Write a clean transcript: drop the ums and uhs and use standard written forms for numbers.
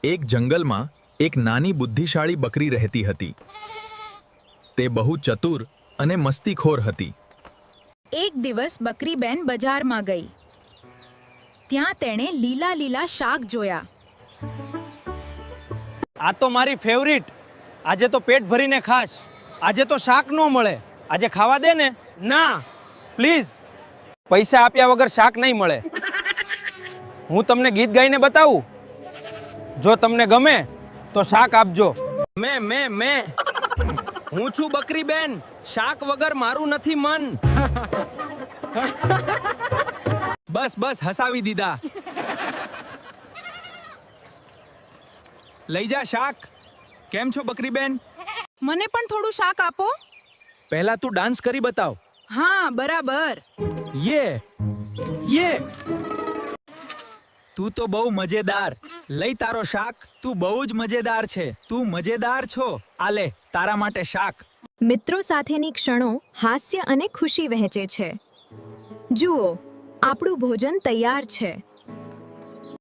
એક જંગલમાં એક નાની બુદ્ધિશાળી બકરી રહેતી હતી. તે બહુ ચતુર અને મસ્તીખોર હતી. એક દિવસ બકરીબેન બજારમાં ગઈ. ત્યાં તેણે લીલા લીલા શાક જોયા. આ તો મારી ફેવરિટ. આજે તો પેટ ભરીને ખાશ. આજે તો શાક ન મળે. આજે ખાવા દે ને. ના. પ્લીઝ. પૈસા આપ્યા વગર શાક નહીં મળે. હું તમને ગીત ગાઈને બતાવું. જો તમને ગમે તો શાક આપજો. મેં હું છું બકરીબેન. શાક વગર મારું નથી મન. બસ હસાવી દીધા. લઈ જા શાક. કેમ છો બકરીબેન? મને પણ થોડું શાક આપો. પહેલા તું ડાન્સ કરી બતાવ. હા, બરાબર. યે તું તો બહુ મજેદાર. લઈ તારો શાક. તું બહુ જ મજેદાર છે. તું મજેદાર છો. આ લે તારા માટે શાક. મિત્રો સાથેની ક્ષણો હાસ્ય અને ખુશી વહેંચે છે. જુઓ, આપણું ભોજન તૈયાર છે.